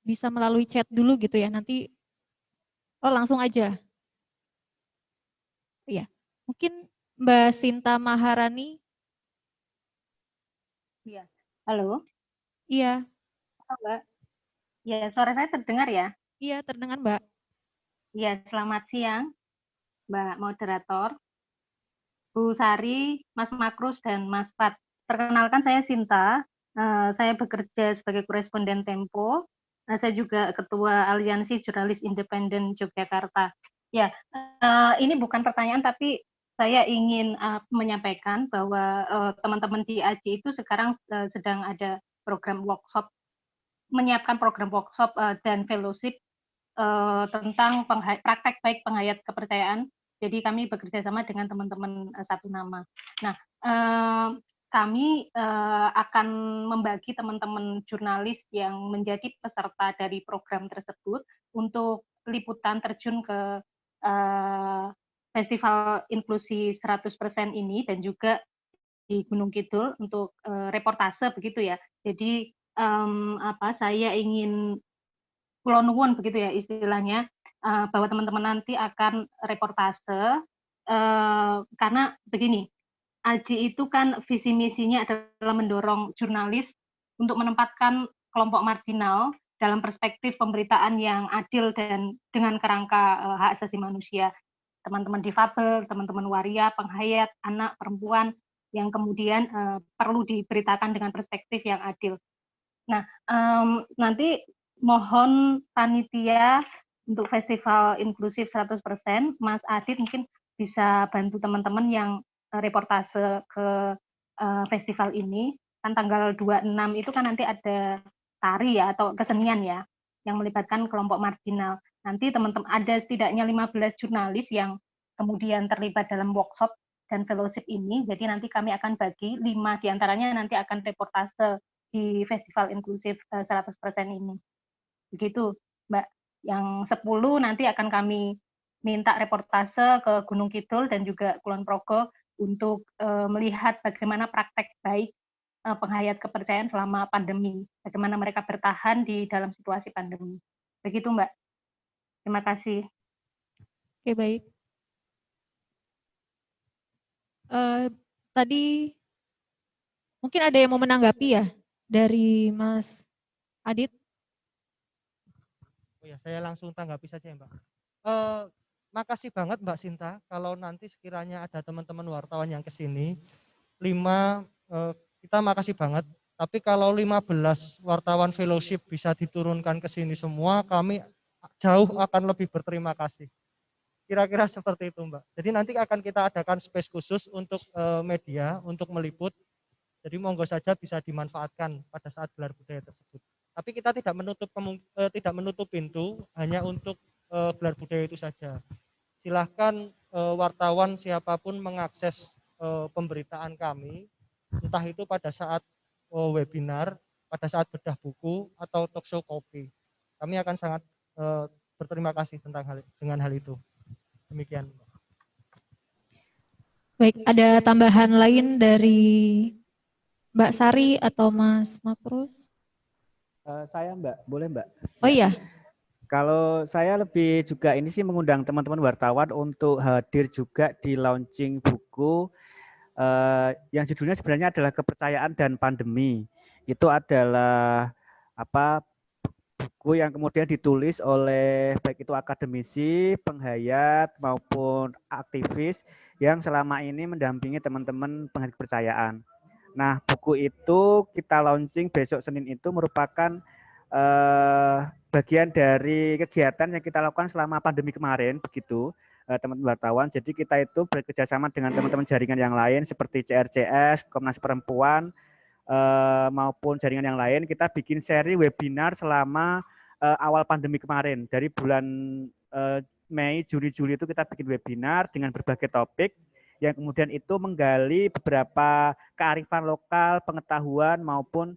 Bisa melalui chat dulu gitu ya, nanti langsung aja. Iya, mungkin Mbak Sinta Maharani. Iya, halo. Iya. Halo Mbak. Ya, suara saya terdengar ya? Iya, terdengar Mbak. Iya, selamat siang Mbak Moderator, Bu Sari, Mas Makrus, dan Mas Pat. Perkenalkan saya Sinta, saya bekerja sebagai koresponden Tempo. Saya juga Ketua Aliansi Jurnalis Independen Yogyakarta. Ya, ini bukan pertanyaan, tapi saya ingin menyampaikan bahwa teman-teman di AJI itu sekarang sedang ada program workshop menyiapkan program workshop dan fellowship tentang praktek baik penghayat kepercayaan. Jadi kami bekerja sama dengan teman-teman Satu Nama. Nah, kami akan membagi teman-teman jurnalis yang menjadi peserta dari program tersebut untuk liputan terjun ke Festival Inklusi 100% ini dan juga di Gunung Kidul untuk reportase begitu ya. Jadi saya ingin Kulon nuwun begitu ya istilahnya, bahwa teman-teman nanti akan reportase karena begini, AJI itu kan visi misinya adalah mendorong jurnalis untuk menempatkan kelompok marginal dalam perspektif pemberitaan yang adil dan dengan kerangka hak asasi manusia. Teman-teman difabel, teman-teman waria, penghayat, anak, perempuan yang kemudian perlu diberitakan dengan perspektif yang adil. Nah, nanti mohon panitia untuk Festival Inklusif 100%, Mas Adit mungkin bisa bantu teman-teman yang reportase ke festival ini. Kan tanggal 26 itu kan nanti ada tari ya atau kesenian ya yang melibatkan kelompok marginal. Nanti teman-teman ada setidaknya 15 jurnalis yang kemudian terlibat dalam workshop dan fellowship ini. Jadi nanti kami akan bagi 5 diantaranya nanti akan reportase di Festival Inklusif 100% ini. Begitu, Mbak. Yang 10 nanti akan kami minta reportase ke Gunung Kidul dan juga Kulon Progo untuk melihat bagaimana praktek baik penghayat kepercayaan selama pandemi, bagaimana mereka bertahan di dalam situasi pandemi. Begitu, Mbak. Terima kasih. Oke, baik. Tadi mungkin ada yang mau menanggapi ya dari Mas Adit? Oh ya, saya langsung tanggapi saja ya, Mbak. Makasih banget Mbak Sinta, kalau nanti sekiranya ada teman-teman wartawan yang ke sini, 5 kita makasih banget, tapi kalau 15 wartawan fellowship bisa diturunkan ke sini semua, kami jauh akan lebih berterima kasih. Kira-kira seperti itu Mbak. Jadi nanti akan kita adakan space khusus untuk media, untuk meliput, jadi monggo saja bisa dimanfaatkan pada saat gelar budaya tersebut. Tapi kita tidak menutup pintu hanya untuk gelar budaya itu saja. Silahkan wartawan siapapun mengakses pemberitaan kami, entah itu pada saat webinar, pada saat bedah buku, atau talkshow kopi. Kami akan sangat berterima kasih dengan hal itu. Demikian. Baik, ada tambahan lain dari Mbak Sari atau Mas Makrus? Saya Mbak, boleh Mbak? Oh iya. Kalau saya lebih juga ini sih mengundang teman-teman wartawan untuk hadir juga di launching buku yang judulnya sebenarnya adalah Kepercayaan dan Pandemi. Itu adalah buku yang kemudian ditulis oleh baik itu akademisi, penghayat maupun aktivis yang selama ini mendampingi teman-teman penghayat kepercayaan. Nah, buku itu kita launching besok Senin itu merupakan bagian dari kegiatan yang kita lakukan selama pandemi kemarin, begitu teman-teman wartawan. Jadi kita itu bekerjasama dengan teman-teman jaringan yang lain seperti CRCS, Komnas Perempuan, maupun jaringan yang lain. Kita bikin seri webinar selama awal pandemi kemarin. Dari bulan Mei, Juni, Juli itu kita bikin webinar dengan berbagai topik yang kemudian itu menggali beberapa kearifan lokal, pengetahuan maupun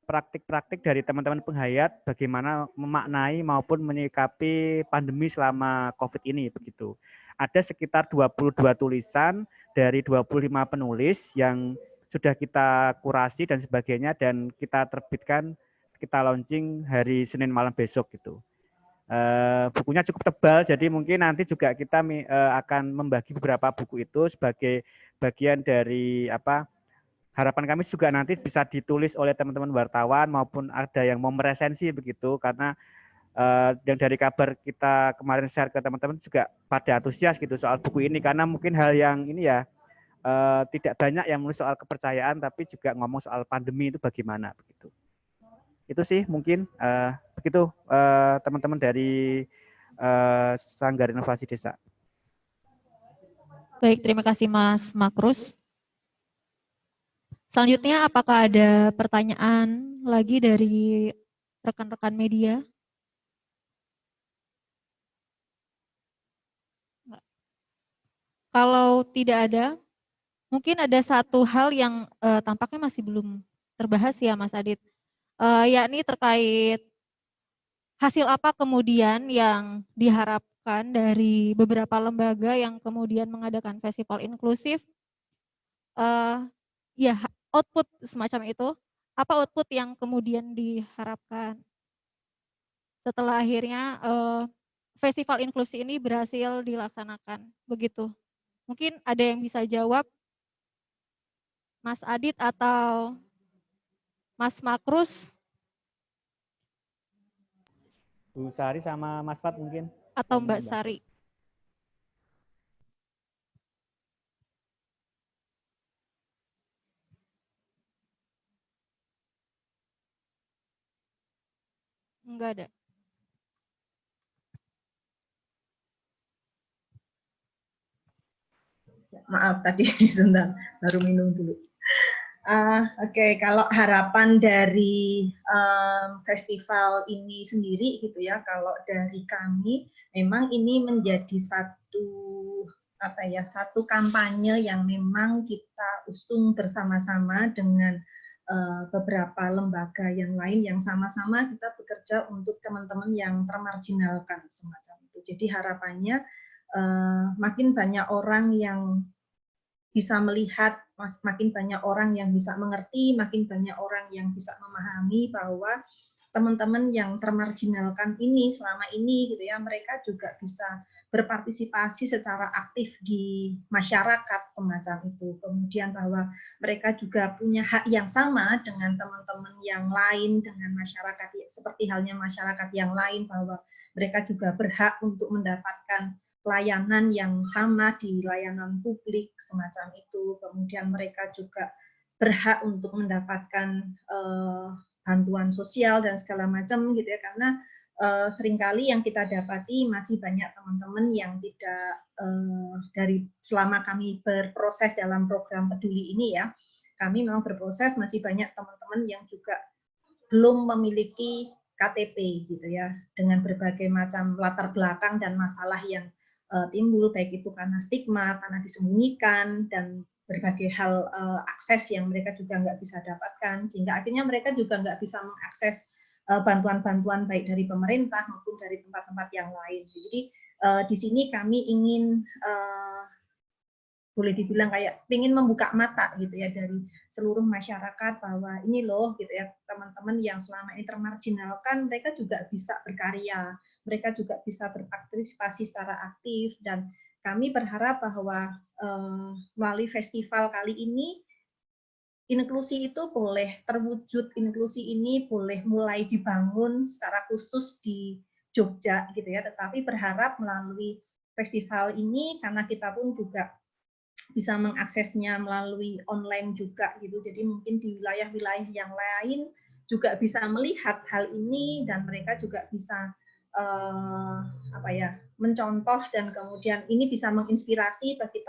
praktik-praktik dari teman-teman penghayat bagaimana memaknai maupun menyikapi pandemi selama COVID ini begitu. Ada sekitar 22 tulisan dari 25 penulis yang sudah kita kurasi dan sebagainya dan kita terbitkan, kita launching hari Senin malam besok gitu. Bukunya cukup tebal, jadi mungkin nanti juga kita akan membagi beberapa buku itu sebagai bagian dari harapan kami juga nanti bisa ditulis oleh teman-teman wartawan maupun ada yang mau meresensi begitu, karena yang dari kabar kita kemarin share ke teman-teman juga pada antusias gitu soal buku ini, karena mungkin hal yang ini ya tidak banyak yang menulis soal kepercayaan tapi juga ngomong soal pandemi itu bagaimana begitu. Itu sih mungkin begitu teman-teman dari Sanggar Inovasi Desa. Baik, terima kasih Mas Makrus. Selanjutnya, apakah ada pertanyaan lagi dari rekan-rekan media? Enggak. Kalau tidak ada, mungkin ada satu hal yang tampaknya masih belum terbahas ya Mas Adit, yakni terkait hasil apa kemudian yang diharapkan dari beberapa lembaga yang kemudian mengadakan festival inklusif, ya output semacam itu, apa output yang kemudian diharapkan setelah akhirnya festival inklusi ini berhasil dilaksanakan, begitu. Mungkin ada yang bisa jawab, Mas Adit atau Mas Makrus Bu Sari sama Mas Fat mungkin. atau Mbak Sari. Enggak ada. Maaf tadi sebentar, baru minum dulu. Oke, kalau harapan dari festival ini sendiri gitu ya, kalau dari kami memang ini menjadi satu kampanye yang memang kita usung bersama-sama dengan beberapa lembaga yang lain yang sama-sama kita bekerja untuk teman-teman yang termarginalkan semacam itu. Jadi harapannya makin banyak orang yang bisa melihat, makin banyak orang yang bisa mengerti, makin banyak orang yang bisa memahami bahwa teman-teman yang termarginalkan ini selama ini gitu ya, mereka juga bisa berpartisipasi secara aktif di masyarakat semacam itu. Kemudian bahwa mereka juga punya hak yang sama dengan teman-teman yang lain, dengan masyarakat seperti halnya masyarakat yang lain, bahwa mereka juga berhak untuk mendapatkan pelayanan yang sama di layanan publik semacam itu. Kemudian mereka juga berhak untuk mendapatkan bantuan sosial dan segala macam gitu ya, karena seringkali yang kita dapati masih banyak teman-teman yang tidak dari selama kami berproses dalam program peduli ini ya, kami memang berproses masih banyak teman-teman yang juga belum memiliki KTP gitu ya, dengan berbagai macam latar belakang dan masalah yang timbul, baik itu karena stigma, karena disembunyikan, dan berbagai hal akses yang mereka juga nggak bisa dapatkan, sehingga akhirnya mereka juga nggak bisa mengakses bantuan-bantuan baik dari pemerintah maupun dari tempat-tempat yang lain. Jadi di sini kami ingin boleh dibilang kayak ingin membuka mata gitu ya dari seluruh masyarakat bahwa ini loh gitu ya, teman-teman yang selama ini termarginalkan, mereka juga bisa berkarya, mereka juga bisa berpartisipasi secara aktif, dan kami berharap bahwa melalui festival kali ini inklusi itu boleh terwujud, inklusi ini boleh mulai dibangun secara khusus di Jogja gitu ya, tetapi berharap melalui festival ini, karena kita pun juga bisa mengaksesnya melalui online juga gitu, jadi mungkin di wilayah-wilayah yang lain juga bisa melihat hal ini dan mereka juga bisa mencontoh, dan kemudian ini bisa menginspirasi bagi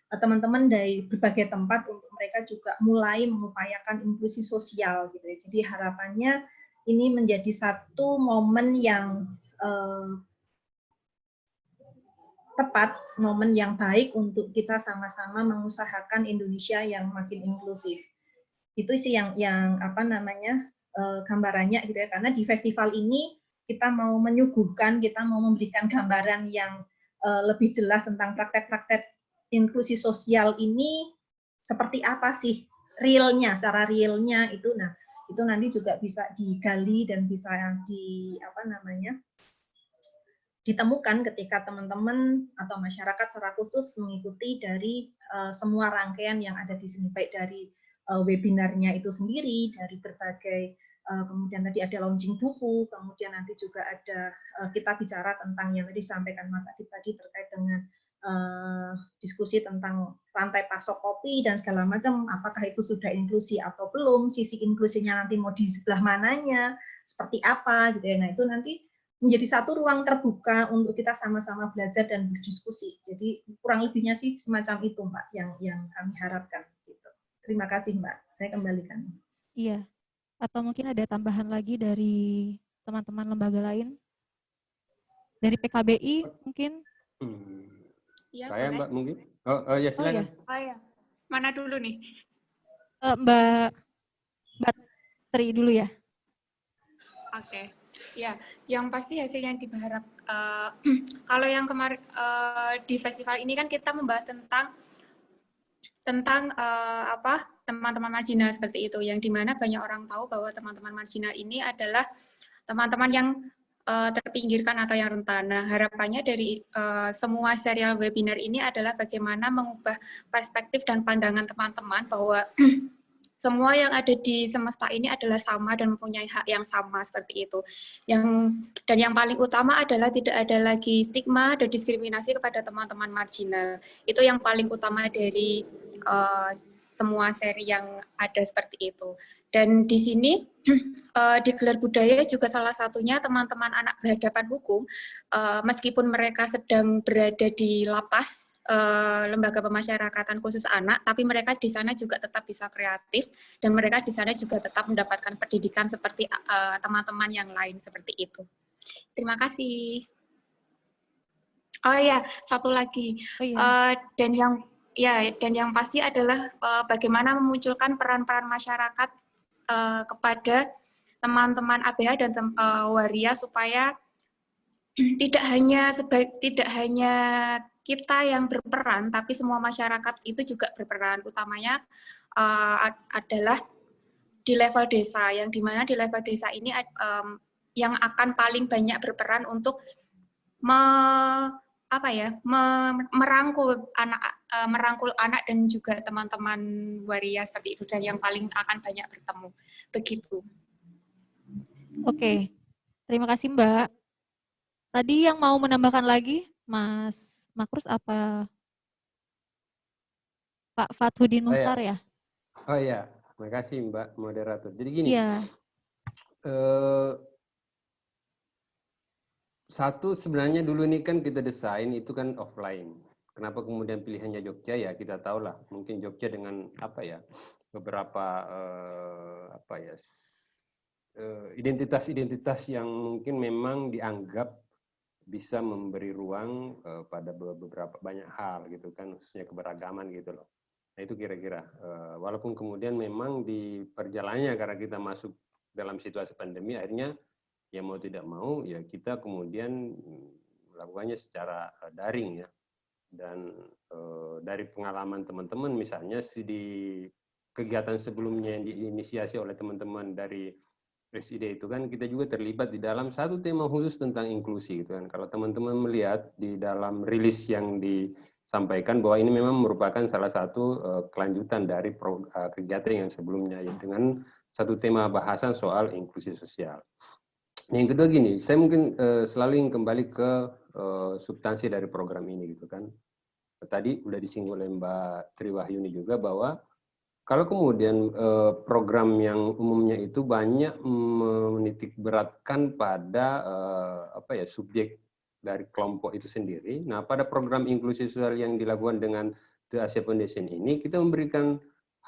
teman-teman dari berbagai tempat untuk mereka juga mulai mengupayakan inklusi sosial gitu ya. Jadi harapannya ini menjadi satu momen yang tepat, momen yang baik untuk kita sama-sama mengusahakan Indonesia yang makin inklusif. Itu sih yang gambarannya gitu ya, karena di festival ini kita mau menyuguhkan, kita mau memberikan gambaran yang lebih jelas tentang praktek-praktek inklusi sosial ini seperti apa sih realnya, secara realnya itu. Nah, itu nanti juga bisa digali dan bisa ditemukan ketika teman-teman atau masyarakat secara khusus mengikuti dari semua rangkaian yang ada di sini, baik dari webinarnya itu sendiri, dari berbagai kemudian tadi ada launching buku, kemudian nanti juga ada kita bicara tentang yang tadi disampaikan Mas Adit tadi terkait dengan diskusi tentang rantai pasok kopi dan segala macam, apakah itu sudah inklusi atau belum, sisi inklusinya nanti mau di sebelah mananya, seperti apa gitu ya. Nah, itu nanti menjadi satu ruang terbuka untuk kita sama-sama belajar dan berdiskusi. Jadi kurang lebihnya sih semacam itu Mbak yang kami harapkan gitu. Terima kasih Mbak, saya kembalikan. Iya. Atau mungkin ada tambahan lagi dari teman-teman lembaga lain? Dari PKBI mungkin? Iya, Saya boleh. Mbak mungkin. Oh ya Oh ya, silakan. Oh ya, mana dulu nih? Mbak Tri dulu ya. Oke, ya, yang pasti hasil yang diharap. Kalau yang kemarin di festival ini kan kita membahas tentang apa teman-teman marginal seperti itu, yang dimana banyak orang tahu bahwa teman-teman marginal ini adalah teman-teman yang terpinggirkan atau yang rentan. Nah, harapannya dari semua serial webinar ini adalah bagaimana mengubah perspektif dan pandangan teman-teman bahwa semua yang ada di semesta ini adalah sama dan mempunyai hak yang sama seperti itu. Dan yang paling utama adalah tidak ada lagi stigma dan diskriminasi kepada teman-teman marginal. Itu yang paling utama dari semua seri yang ada seperti itu. Dan di sini di Gelar Budaya juga salah satunya teman-teman anak berhadapan hukum, meskipun mereka sedang berada di lapas lembaga pemasyarakatan khusus anak, tapi mereka di sana juga tetap bisa kreatif dan mereka di sana juga tetap mendapatkan pendidikan seperti teman-teman yang lain seperti itu. Terima kasih. Oh ya, satu lagi. Oh iya. Dan yang pasti adalah bagaimana memunculkan peran-peran masyarakat kepada teman-teman ABH dan waria supaya tidak hanya kita yang berperan, tapi semua masyarakat itu juga berperan. Utamanya adalah di level desa, yang dimana di level desa ini yang akan paling banyak berperan untuk merangkul anak dan juga teman-teman waria seperti itu, dan yang paling akan banyak bertemu. Begitu. Oke, terima kasih Mbak. Tadi yang mau menambahkan lagi, Mas Makrus apa Pak Fathudin Muhtar ya? Oh ya, terima kasih Mbak moderator. Jadi gini, satu sebenarnya dulu ini kan kita desain itu kan offline. Kenapa kemudian pilihannya Jogja ya? Kita tahu lah, mungkin Jogja dengan beberapa identitas-identitas yang mungkin memang dianggap bisa memberi ruang pada beberapa banyak hal gitu kan, khususnya keberagaman gitu loh. Nah itu kira-kira, walaupun kemudian memang di perjalanannya karena kita masuk dalam situasi pandemi, akhirnya ya mau tidak mau ya kita kemudian melakukannya secara daring ya. Dan dari pengalaman teman-teman misalnya di kegiatan sebelumnya yang diinisiasi oleh teman-teman dari Preside itu kan kita juga terlibat di dalam satu tema khusus tentang inklusi gitu kan. Kalau teman-teman melihat di dalam rilis yang disampaikan bahwa ini memang merupakan salah satu kelanjutan dari kegiatan yang sebelumnya ya, dengan satu tema bahasan soal inklusi sosial. Yang kedua gini, saya mungkin selalu ingin kembali ke substansi dari program ini gitu kan. Tadi udah disinggung oleh Mbak Triwahyuni juga bahwa kalau kemudian program yang umumnya itu banyak menitik beratkan pada subjek dari kelompok itu sendiri. Nah, pada program inklusi sosial yang dilakukan dengan The Asia Foundation ini, kita memberikan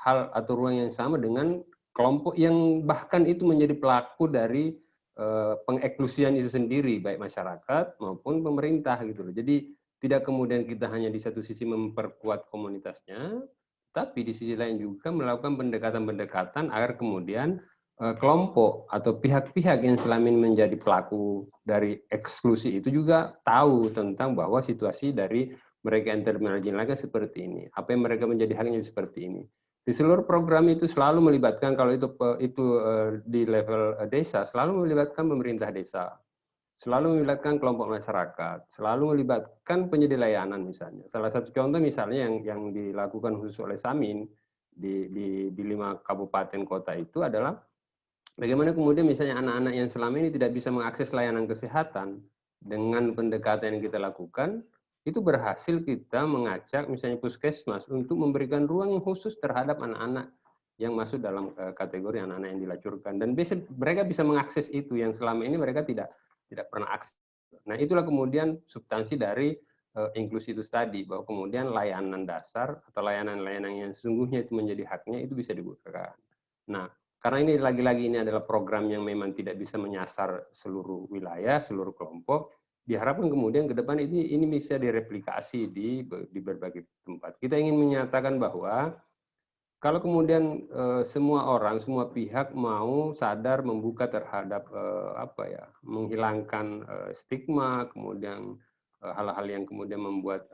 hal atau ruang yang sama dengan kelompok yang bahkan itu menjadi pelaku dari pengeklusian itu sendiri, baik masyarakat maupun pemerintah gitu loh. Jadi tidak kemudian kita hanya di satu sisi memperkuat komunitasnya, tapi di sisi lain juga melakukan pendekatan-pendekatan agar kemudian kelompok atau pihak-pihak yang selama ini menjadi pelaku dari eksklusi itu juga tahu tentang bahwa situasi dari mereka yang termarginalkan seperti ini. Apa yang mereka menjadi haknya seperti ini. Di seluruh program itu selalu melibatkan, kalau itu di level desa, selalu melibatkan pemerintah desa. Selalu melibatkan kelompok masyarakat, selalu melibatkan penyedia layanan misalnya. Salah satu contoh misalnya yang dilakukan khusus oleh Samin di 5 kabupaten kota itu adalah bagaimana kemudian misalnya anak-anak yang selama ini tidak bisa mengakses layanan kesehatan, dengan pendekatan yang kita lakukan, itu berhasil kita mengajak misalnya puskesmas untuk memberikan ruang yang khusus terhadap anak-anak yang masuk dalam kategori anak-anak yang dilacurkan. Dan mereka bisa mengakses itu yang selama ini mereka tidak pernah akses. Nah itulah kemudian substansi dari inklusi itu tadi, bahwa kemudian layanan dasar atau layanan-layanan yang sesungguhnya itu menjadi haknya itu bisa dibukakan. Nah, karena ini lagi-lagi ini adalah program yang memang tidak bisa menyasar seluruh wilayah, seluruh kelompok, diharapkan kemudian ke depan ini bisa direplikasi di berbagai tempat. Kita ingin menyatakan bahwa kalau kemudian semua orang, semua pihak mau sadar membuka terhadap menghilangkan stigma, kemudian hal-hal yang kemudian membuat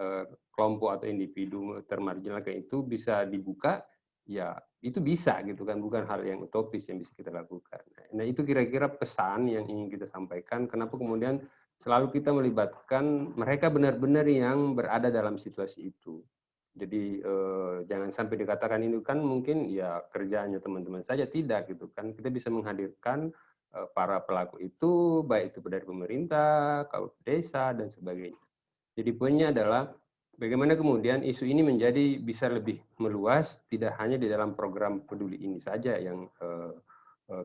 kelompok atau individu termarginalkan itu bisa dibuka, ya itu bisa gitu kan, bukan hal yang utopis yang bisa kita lakukan. Nah itu kira-kira pesan yang ingin kita sampaikan. Kenapa kemudian selalu kita melibatkan mereka benar-benar yang berada dalam situasi itu. Jadi jangan sampai dikatakan ini kan mungkin ya kerjaannya teman-teman saja, tidak gitu kan. Kita bisa menghadirkan para pelaku itu, baik itu dari pemerintah, kaum desa dan sebagainya. Jadi poinnya adalah bagaimana kemudian isu ini menjadi bisa lebih meluas, tidak hanya di dalam program peduli ini saja yang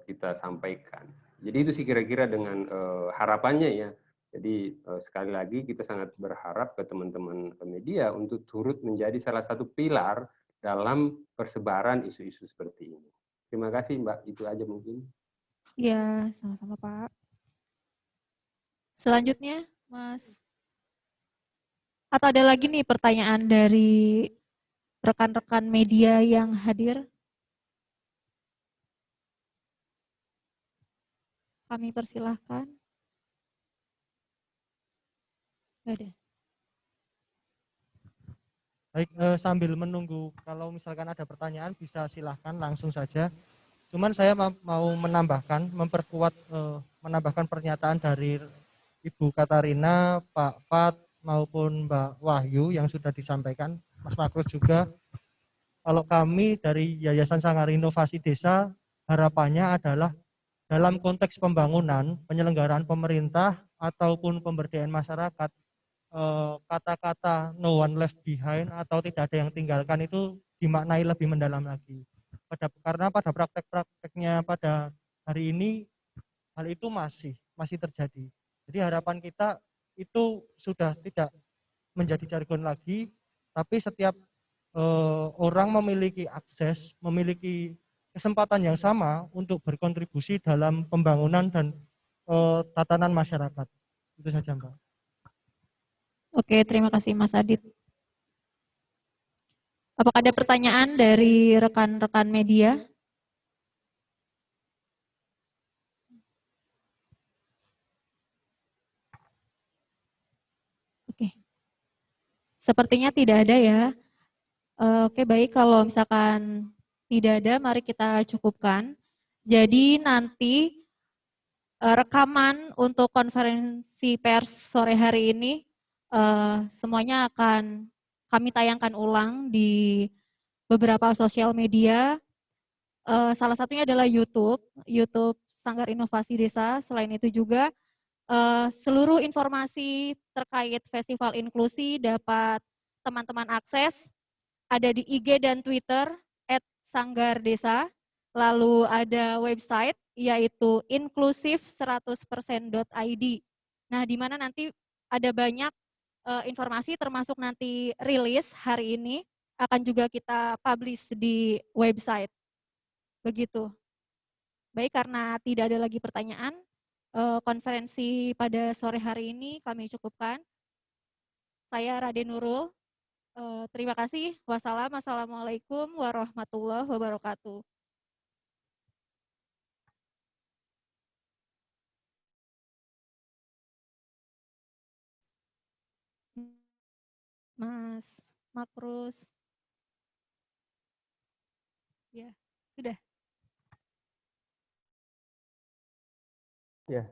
kita sampaikan. Jadi itu sih kira-kira dengan harapannya ya. Jadi sekali lagi kita sangat berharap ke teman-teman media untuk turut menjadi salah satu pilar dalam persebaran isu-isu seperti ini. Terima kasih Mbak, itu aja mungkin. Ya, sama-sama Pak. Selanjutnya, Mas. Atau ada lagi nih pertanyaan dari rekan-rekan media yang hadir? Kami persilahkan. Ada. Baik, sambil menunggu kalau misalkan ada pertanyaan bisa silahkan langsung saja. Cuman saya mau menambahkan, menambahkan pernyataan dari Ibu Katarina, Pak Fat, maupun Mbak Wahyu yang sudah disampaikan, Mas Makrus juga. Kalau kami dari Yayasan Sanggar Inovasi Desa, harapannya adalah dalam konteks pembangunan, penyelenggaraan pemerintah, ataupun pemberdayaan masyarakat, kata-kata no one left behind atau tidak ada yang tinggalkan itu dimaknai lebih mendalam lagi. Karena pada praktek-prakteknya pada hari ini hal itu masih terjadi. Jadi harapan kita itu sudah tidak menjadi jargon lagi, tapi setiap orang memiliki akses, memiliki kesempatan yang sama untuk berkontribusi dalam pembangunan dan tatanan masyarakat. Itu saja Mbak. Oke, terima kasih Mas Adit. Apakah ada pertanyaan dari rekan-rekan media? Oke. Sepertinya tidak ada ya. Oke, baik, kalau misalkan tidak ada, mari kita cukupkan. Jadi nanti rekaman untuk konferensi pers sore hari ini semuanya akan kami tayangkan ulang di beberapa sosial media. Salah satunya adalah YouTube Sanggar Inovasi Desa. Selain itu juga seluruh informasi terkait Festival Inklusi dapat teman-teman akses. Ada di IG dan Twitter @sanggardesa. Lalu ada website yaitu inklusif100%.id. Nah, di mana nanti ada banyak informasi termasuk nanti rilis hari ini akan juga kita publish di website. Begitu. Baik, karena tidak ada lagi pertanyaan, konferensi pada sore hari ini kami cukupkan. Saya Raden Nurul. Terima kasih. Wassalamualaikum warahmatullahi wabarakatuh. Mas Makrus. Ya, sudah. Ya,